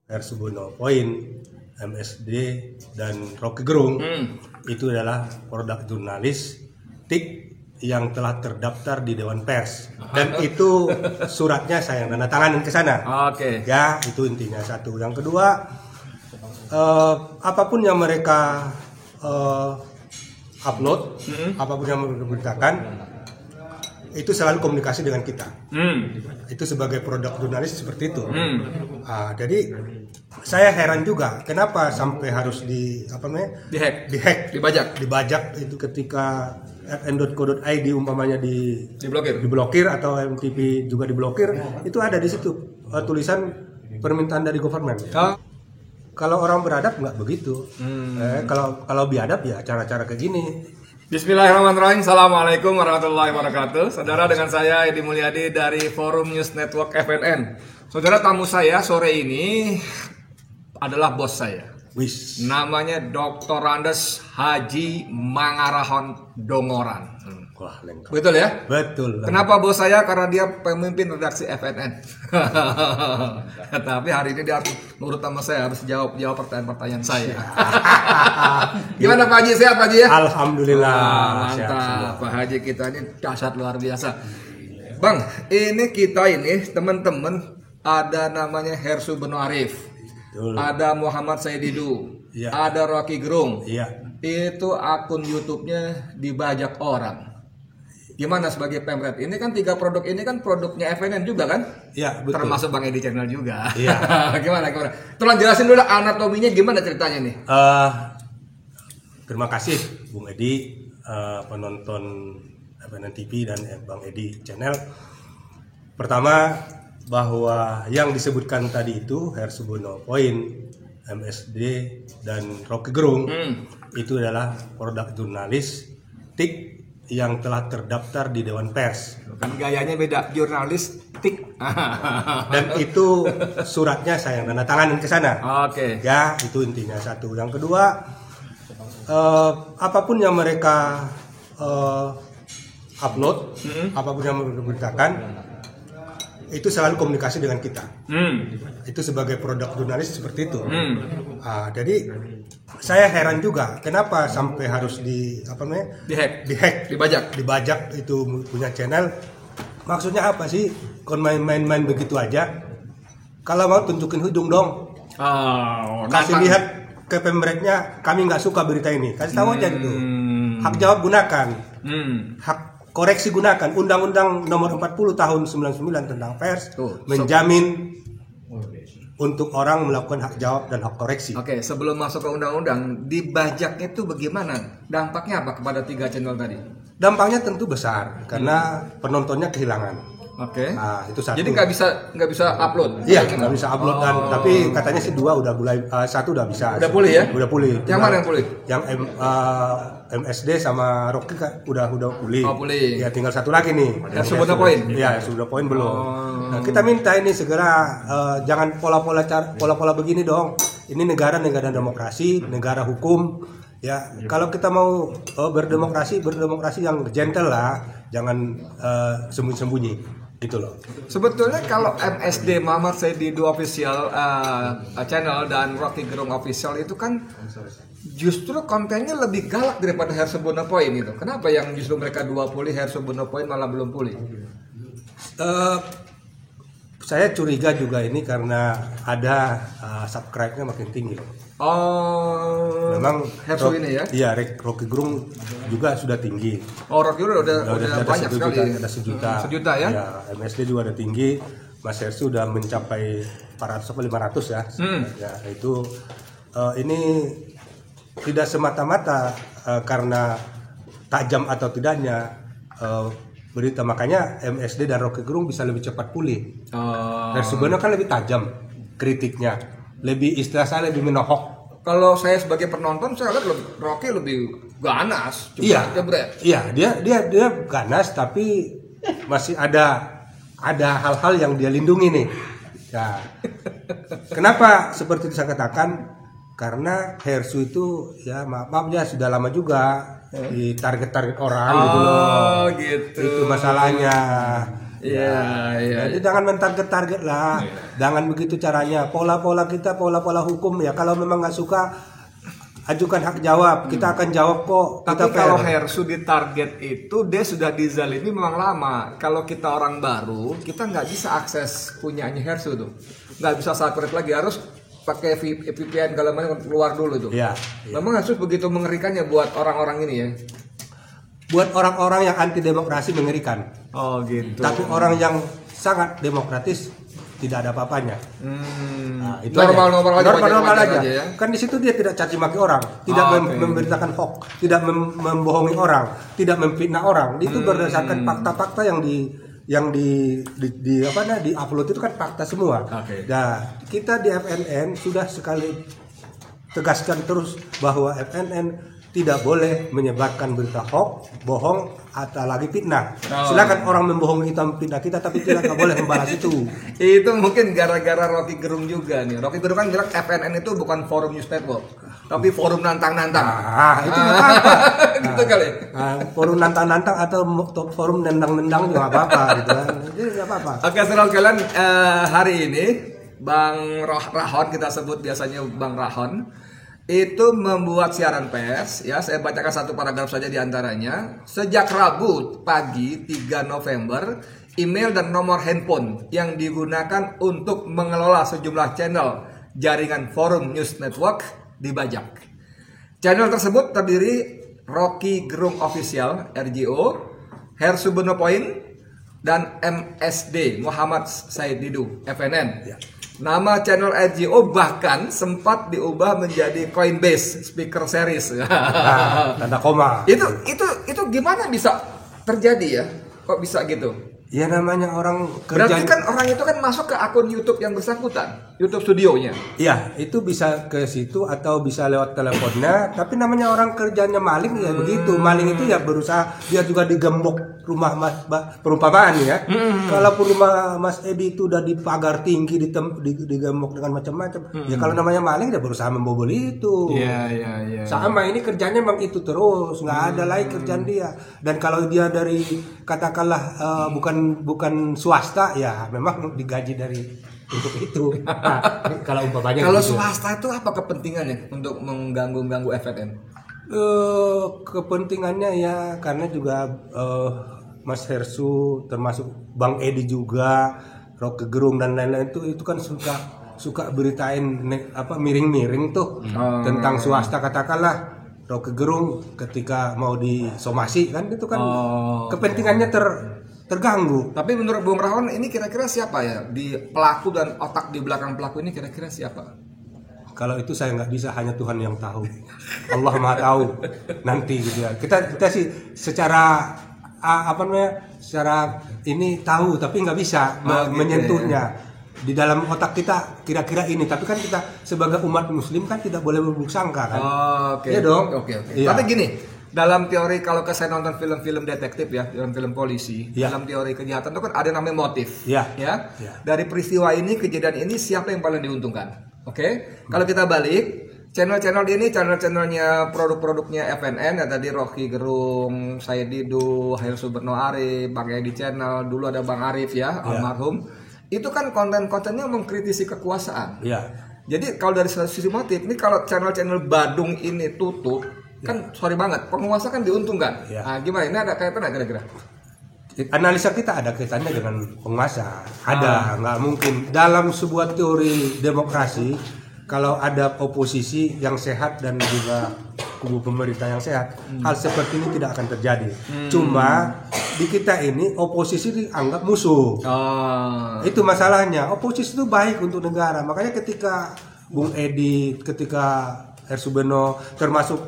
Hersubono Point, MSD, dan Rocky Gerung itu adalah produk jurnalistik yang telah terdaftar di Dewan Pers, dan itu suratnya saya tanda tanganin ke sana. Oke. Ya, itu intinya satu. Yang kedua, apapun yang mereka upload, apapun yang mereka beritakan, itu selalu komunikasi dengan kita. Itu sebagai produk jurnalis seperti itu. Jadi saya heran juga kenapa sampai harus dihack, dibajak itu ketika fn.co.id umpamanya diblokir atau MTP juga diblokir, itu ada di situ tulisan permintaan dari government. Kalau orang beradab nggak begitu. Kalau biadab ya cara-cara kayak gini. Bismillahirrahmanirrahim. Assalamualaikum warahmatullahi wabarakatuh. Saudara, dengan saya Edi Mulyadi dari Forum News Network FNN. Saudara, tamu saya sore ini adalah bos saya. Namanya Dr. Andes Haji Mangarahon Dongoran. Wah, lengkap. Betul ya? Betul. Kenapa bos saya? Karena dia pemimpin redaksi FNN. Tapi hari ini dia harus nurut sama saya, harus jawab pertanyaan-pertanyaan saya. Gimana Pak Haji? Sehat Pak Haji ya? Alhamdulillah. Mantap. Pak Haji kita ini dahsyat luar biasa. Bang, ini kita ini teman-teman ada namanya Hersubono Arif. Betul. Ada Muhammad Saididu. Ya. Ada Rocky Gerung. Iya. Itu akun YouTube-nya dibajak orang. Gimana sebagai Pemret? Ini kan 3 produk ini kan produknya FNN juga kan? Iya, betul. Termasuk Bang Edi Channel juga. Iya. Gimana? Tolong jelasin dulu anatominya gimana ceritanya nih? Terima kasih Bung Edi, penonton FNN TV dan Bang Edi Channel. Pertama, bahwa yang disebutkan tadi itu Hersubono Point, MSD, dan Rocky Gerung itu adalah produk jurnalistik yang telah terdaftar di Dewan Pers. Kan gayanya beda, jurnalistik. Dan itu suratnya saya tanda tanganin ke sana. Oke. Ya, itu intinya satu. Yang kedua, apapun yang mereka upload, apapun yang mereka beritakan, itu selalu komunikasi dengan kita. Itu sebagai produk jurnalis seperti itu. Jadi saya heran juga kenapa sampai harus dihack, dibajak itu punya channel. Maksudnya apa sih? Kon main-main begitu aja. Kalau mau tunjukin hujung dong. Kasih lihat ke pemretnya, kami nggak suka berita ini. Kasih tahu aja dulu. Hak jawab gunakan. Hak koreksi gunakan. Undang-Undang Nomor 40 Tahun 99 tentang pers menjamin untuk orang melakukan hak jawab dan hak koreksi. Oke, sebelum masuk ke undang-undang, dibajaknya itu bagaimana? Dampaknya apa kepada 3 channel tadi? Dampaknya tentu besar karena penontonnya kehilangan. Oke. Nah, itu satu. Jadi nggak bisa upload? Iya, nggak bisa upload tapi katanya sih 2 udah mulai, 1 udah bisa. Udah pulih ya? Udah pulih. Yang mana yang pulih? Yang MSD sama Rocky udah pulih. Oh, pulih. Ya tinggal 1 lagi nih. Hersubono Point. Iya, Hersubono Point belum. Nah, kita minta ini segera, jangan pola-pola begini dong. Ini negara demokrasi, negara hukum. Ya, kalau kita mau berdemokrasi yang gentle lah, jangan sembunyi-sembunyi. Gitu loh. Sebetulnya kalau MSD Muhammad Saididu official channel dan Rocky Gerung official itu kan justru kontennya lebih galak daripada Hersubono Point itu. Kenapa yang justru mereka 2 pulih, Hersubono Point malah belum pulih? Saya curiga juga ini karena ada subscribe-nya makin tinggi loh. Memang Hersu ini ya? Iya, Rocky Gerung juga sudah tinggi. Oh, Rocky Gerung udah banyak sekali. Ada 1 juta. 1 juta ya? Ya, MSD juga ada tinggi. Mas Hersu sudah mencapai 400 atau 500 ya. Ya, itu ini tidak semata-mata karena tajam atau tidaknya berita, makanya MSD dan Rocky Gerung bisa lebih cepat pulih. Hersubono kan lebih tajam kritiknya, lebih istilah saya lebih menohok. Kalau saya sebagai penonton saya lihat Rocky lebih ganas. Iya, dia ganas tapi masih ada hal-hal yang dia lindungi nih. Ya. Kenapa seperti itu saya katakan? Karena Hersu itu ya maaf ya sudah lama juga di target orang gitu loh. Gitu. Itu masalahnya. Iya. Jadi jangan mentarget-target lah. Jangan begitu caranya. Pola-pola kita, pola-pola hukum ya. Kalau memang nggak suka, ajukan hak jawab. Kita akan jawab kok. Tapi kalau Hersu ditarget itu dia sudah dizalimi memang lama. Kalau kita orang baru, kita nggak bisa akses punyanya Hersu tuh. Nggak bisa subscribe lagi, harus pakai VPN kalau mana keluar dulu tuh. Iya. Memang Hersu begitu mengerikannya buat orang-orang ini ya. Buat orang-orang yang anti demokrasi mengerikan. Oh gitu. Tapi orang yang sangat demokratis tidak ada apa-apanya. Nah, itu normal aja. Ya? Kan di situ dia tidak caci maki orang, tidak memberitakan hoax, tidak membohongi orang, tidak memfitnah orang. Itu berdasarkan fakta-fakta yang di upload itu kan fakta semua. Nah, kita di FNN sudah sekali tegaskan terus bahwa FNN tidak boleh menyebarkan berita hoax, bohong, atau lagi fitnah. Silakan orang membohongi kita, fitnah kita, tapi tidak boleh membalas itu. Itu mungkin gara-gara Rocky Gerung juga nih. Rocky Gerung kan bilang FNN itu bukan forum news network, tapi forum nantang-nantang. Itu nggak apa-apa. Gitu kali. Forum nantang-nantang atau forum nendang-nendang juga nggak apa-apa. Gitu. Jadi nggak apa-apa. Oke, saudara sekalian, hari ini Bang Rahon, kita sebut biasanya Bang Rahon, itu membuat siaran pers, ya saya bacakan satu paragraf saja di antaranya. Sejak Rabu pagi 3 November, email dan nomor handphone yang digunakan untuk mengelola sejumlah channel jaringan Forum News Network dibajak. Channel tersebut terdiri Rocky Gerung Official (RGO), Hersu Beno Point, dan MSD Muhammad Said Didu (FNN). Ya. Nama channel RGO bahkan sempat diubah menjadi Coinbase Speaker Series. Tanda koma. Itu gimana bisa terjadi ya? Kok bisa gitu? Ya namanya orang kerja. Berarti kan orang itu kan masuk ke akun YouTube yang bersangkutan, YouTube studionya. Iya, itu bisa ke situ atau bisa lewat teleponnya. Tapi namanya orang kerjanya maling ya begitu. Maling itu ya berusaha, dia juga digembok rumah Mas, perumpamaan ya. Kalaupun rumah Mas Edi itu udah dipagar tinggi, digembok dengan macam-macam. Ya kalau namanya maling dia berusaha membobol itu. Iya. Sama ini kerjanya memang itu terus, nggak ada lagi kerjaan dia. Dan kalau dia dari katakanlah bukan swasta ya memang digaji dari untuk itu. Kalau umpamanya kalau swasta itu apa kepentingannya untuk mengganggu FNN? Kepentingannya ya karena juga Mas Hersu termasuk Bang Edi juga, Rocky Gerung dan lain-lain itu kan suka beritain miring-miring tuh tentang swasta. Katakanlah Rocky Gerung ketika mau disomasi kan itu kan kepentingannya terganggu. Tapi menurut Bung Rahon ini kira-kira siapa ya di pelaku dan otak di belakang pelaku ini kira-kira siapa? Kalau itu saya nggak bisa, hanya Tuhan yang tahu. Allah Maha tahu nanti gitu ya. Kita sih secara secara ini tahu tapi nggak bisa menyentuhnya. Di dalam otak kita kira-kira ini, tapi kan kita sebagai umat muslim kan tidak boleh berburuk sangka kan. Iya dong. Oke. Iya. Tapi gini, dalam teori kalau saya nonton film-film detektif ya, film polisi, dalam teori kejahatan itu kan ada namanya motif. Ya. Dari peristiwa ini, kejadian ini siapa yang paling diuntungkan? Oke. Kalau kita balik, channel-channel ini channelnya produk-produknya FNN ya, tadi Rocky Gerung, Said Didu, Hersu Beno Arif, Bang Edi Channel, dulu ada Bang Arif ya, almarhum. Itu kan konten-kontennya mengkritisi kekuasaan. Jadi kalau dari sisi motif, ini kalau channel-channel Badung ini tutup, kan sorry banget, penguasa kan diuntungkan. Nah, gimana? Ini ada kaitan nggak kira-kira? Analisa kita ada kaitannya dengan penguasa. Ada, nggak mungkin. Dalam sebuah teori demokrasi, kalau ada oposisi yang sehat dan juga kubu pemerintah yang sehat, hal seperti ini tidak akan terjadi. Cuma di kita ini oposisi dianggap musuh. Itu masalahnya. Oposisi itu baik untuk negara. Makanya ketika Bung Edi, ketika Hersu Beno, termasuk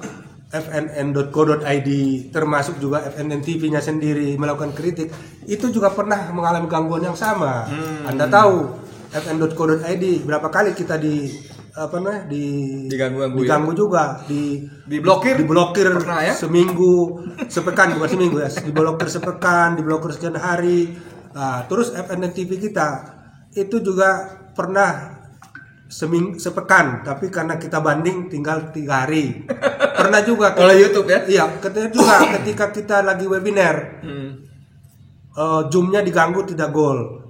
fnn.co.id, termasuk juga FNN TV-nya sendiri melakukan kritik, itu juga pernah mengalami gangguan yang sama. Anda tahu fn.co.id berapa kali kita diganggu juga, diblokir pernah, ya? sepekan diblokir sepekan, diblokir sekian hari. Terus FNN TV kita itu juga pernah sepekan, tapi karena kita banding tinggal 3 hari. Pernah juga oleh YouTube ya? Iya, juga ketika kita lagi webinar. zoomnya diganggu tidak gol,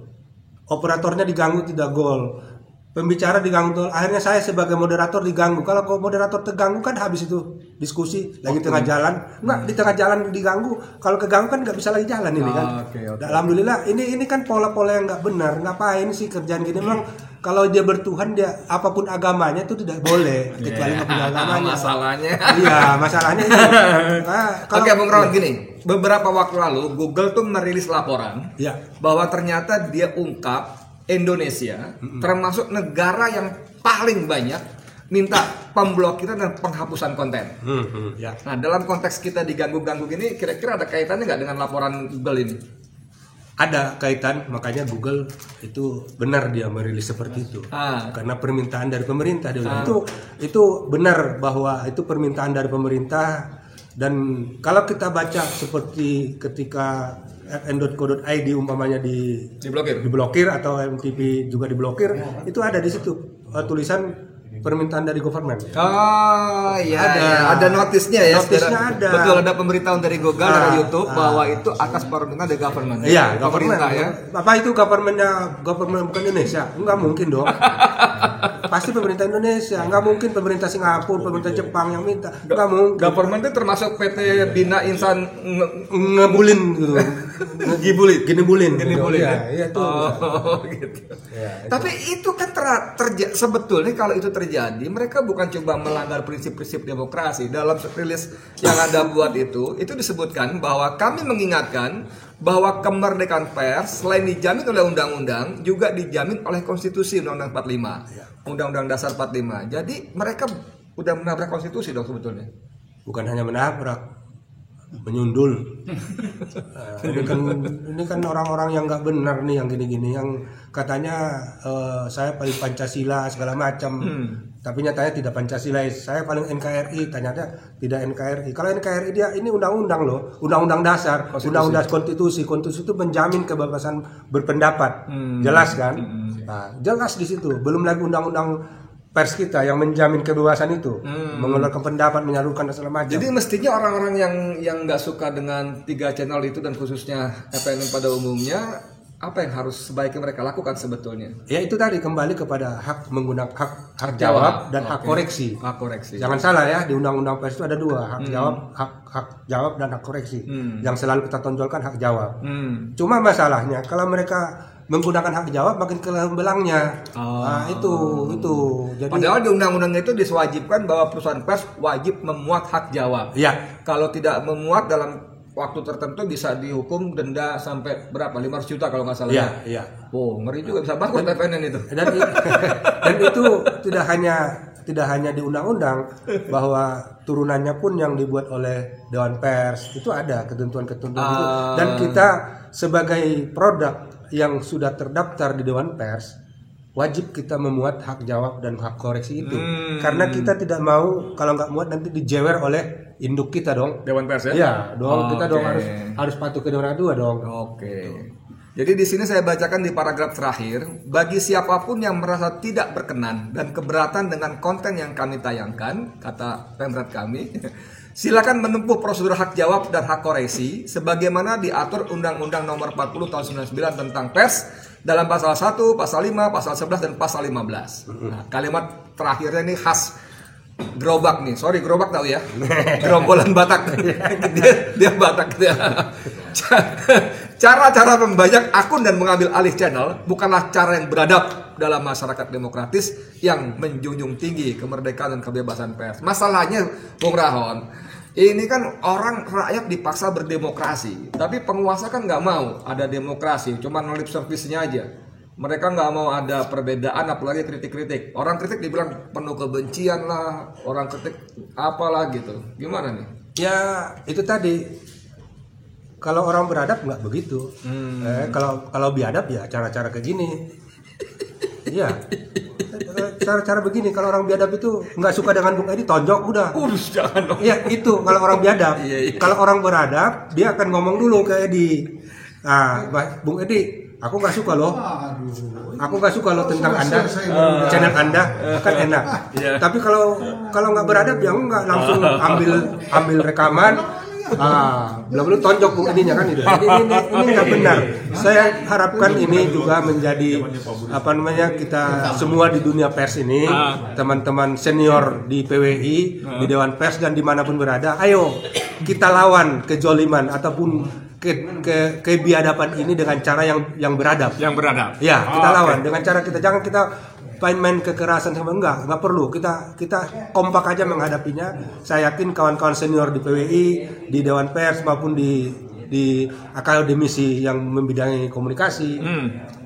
operatornya diganggu tidak gol, pembicara diganggu. Akhirnya saya sebagai moderator diganggu. Kalau moderator terganggu kan habis itu diskusi lagi tengah jalan. Enggak, di tengah jalan diganggu. Kalau keganggu kan nggak bisa lagi jalan ini kan. Okay. Alhamdulillah ini kan pola-pola yang nggak benar. Ngapain sih kerjaan gini? Memang kalau dia bertuhan, dia apapun agamanya itu tidak boleh kecuali nggak punya agamanya. Masalahnya. Iya, masalahnya itu. Oke, Bung Ron, gini. Beberapa waktu lalu Google tuh merilis laporan bahwa ternyata dia ungkap Indonesia termasuk negara yang paling banyak minta pemblokiran dan penghapusan konten. Nah, dalam konteks kita diganggu-ganggu gini, kira-kira ada kaitannya nggak dengan laporan Google ini? Ada kaitan, makanya Google itu benar dia merilis seperti itu. Karena permintaan dari pemerintah dia itu benar bahwa itu permintaan dari pemerintah. Dan kalau kita baca seperti ketika fn.co.id umpamanya diblokir atau MTV juga diblokir, itu ada di situ tulisan permintaan dari government. Oh iya, ada notisnya ya. Notisnya ada. Betul, ada pemberitahuan dari Google dari YouTube bahwa itu atas permintaan dari government. Iya, pemerintah ya. Apa itu government bukan Indonesia? Enggak mungkin dong. Pasti pemerintah Indonesia, enggak mungkin pemerintah Singapura, pemerintah Jepang yang minta. Enggak mungkin. Government itu termasuk PT Bina Insan ngebulin gitu. Gini bulin. Iya itu. Gitu. Ya, tapi itu kan sebetulnya kalau itu terjadi, mereka bukan coba melanggar prinsip-prinsip demokrasi. Dalam rilis yang Anda buat itu disebutkan bahwa kami mengingatkan bahwa kemerdekaan pers selain dijamin oleh undang-undang juga dijamin oleh konstitusi Undang-Undang 45, Undang-Undang Dasar 45. Jadi mereka udah menabrak konstitusi dong sebetulnya. Bukan hanya menabrak, menyundul. Ini kan orang-orang yang nggak benar nih, yang gini-gini, yang katanya saya paling Pancasila segala macam, tapi nyatanya tidak Pancasila. Saya paling NKRI, ternyata tidak NKRI. Kalau NKRI dia ini undang-undang loh, undang-undang dasar, undang-undang konstitusi itu menjamin kebebasan berpendapat, jelas kan? Nah, jelas di situ. Belum lagi undang-undang pers kita yang menjamin kebebasan itu, mengeluarkan pendapat, menyalurkan dan segala macam. Jadi mestinya orang-orang yang nggak suka dengan 3 channel itu dan khususnya FNN pada umumnya, apa yang harus sebaiknya mereka lakukan sebetulnya? Ya itu tadi, kembali kepada hak menggunakan hak jawab dan hak koreksi. Hak koreksi. Jangan salah ya, di undang-undang pers itu ada 2, hak jawab dan hak koreksi. Yang selalu kita tonjolkan hak jawab. Cuma masalahnya kalau mereka menggunakan hak jawab makin kelam belangnya. Nah, itu. Jadi, padahal di undang-undang itu disewajibkan bahwa perusahaan pers wajib memuat hak jawab. Iya. Kalau tidak memuat dalam waktu tertentu bisa dihukum denda sampai berapa? 500 juta kalau nggak salah. Iya. Oh, ngeri juga, bisa bangkrut FNN itu. Dan itu tidak hanya di undang-undang, bahwa turunannya pun yang dibuat oleh Dewan Pers itu ada ketentuan-ketentuan itu. Dan kita sebagai produk yang sudah terdaftar di Dewan Pers, wajib kita memuat hak jawab dan hak koreksi itu. Karena kita tidak mau kalau nggak muat nanti dijewer oleh induk kita dong. Dewan Pers ya? Iya dong, kita dong harus patuh ke Dewan 2 dong. Oke. Jadi di sini saya bacakan di paragraf terakhir, bagi siapapun yang merasa tidak berkenan dan keberatan dengan konten yang kami tayangkan, kata Pemret kami, silakan menempuh prosedur hak jawab dan hak koreksi sebagaimana diatur Undang-Undang Nomor 40 Tahun 99 tentang Pers dalam pasal 1, pasal 5, pasal 11 dan pasal 15. Nah, kalimat terakhirnya ini khas gerobak nih. Sorry, gerobak tahu ya? Gerombolan Batak. dia Batak dia. Cara-cara membajak akun dan mengambil alih channel bukanlah cara yang beradab dalam masyarakat demokratis yang menjunjung tinggi kemerdekaan dan kebebasan pers. Masalahnya, Bung Rahon, ini kan orang rakyat dipaksa berdemokrasi, tapi penguasa kan nggak mau ada demokrasi, cuma lip service-nya aja. Mereka nggak mau ada perbedaan, apalagi kritik-kritik. Orang kritik dibilang penuh kebencian lah, orang kritik apalah gitu. Gimana nih? Ya itu tadi. Kalau orang beradab nggak begitu. Kalau biadab ya cara-cara kayak gini. Iya. Cara-cara begini. Kalau orang biadab itu nggak suka dengan Bung Edi, tonjok udah. Jangan dong. Iya itu kalau orang biadab. Iya. Kalau orang beradab, dia akan ngomong dulu ke Edi. Nah, Bung Edi, aku nggak suka loh. Aku nggak suka loh tentang Anda, channel Anda kan enak. Tapi kalau nggak beradab ya nggak langsung ambil rekaman. belum tonjok ininya kan itu. Ini nggak benar. Saya harapkan ini juga menjadi kita semua di dunia pers ini, teman-teman senior di PWI, di Dewan Pers dan dimanapun berada, ayo kita lawan kezoliman ataupun kebiadaban ini dengan cara yang beradab. Yang beradab. Ya, kita lawan dengan cara kita, jangan kita main kekerasan sama enggak perlu. Kita kompak aja menghadapinya. Saya yakin kawan-kawan senior di PWI, di Dewan Pers maupun di akademisi yang membidangi komunikasi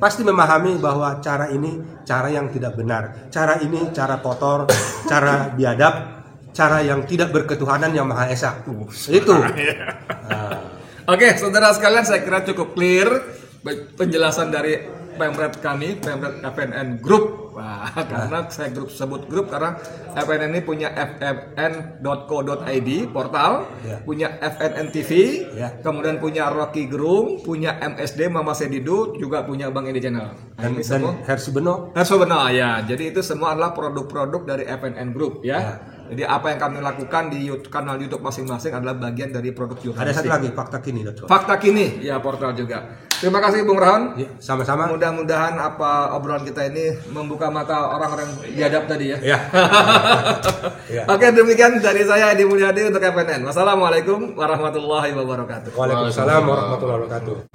pasti memahami bahwa cara ini cara yang tidak benar. Cara ini cara kotor, cara biadab, cara yang tidak berketuhanan yang Maha Esa. Itu. Oke, saudara sekalian, saya kira cukup clear penjelasan dari Pemret kami, Pemret FNN Group. Wah, karena saya sebut grup karena FNN ini punya fnn.co.id portal, punya FNN TV, kemudian punya Rocky Gerung, punya MSD Mama Sedidu, juga punya Bang Edi Channel. Dan Hersubeno. Ya. Jadi itu semua adalah produk-produk dari FNN Group ya. Jadi apa yang kami lakukan di kanal YouTube masing-masing adalah bagian dari produk jurnalistik. Ada satu lagi, Fakta Kini. Fakta Kini, ya portal juga. Terima kasih Bung Rahon. Ya, sama-sama. Mudah-mudahan apa obrolan kita ini membuka mata orang-orang biadab tadi ya. Ya. Oke, demikian dari saya Edi Mulyadi untuk FNN. Wassalamualaikum warahmatullahi wabarakatuh. Waalaikumsalam warahmatullahi wabarakatuh.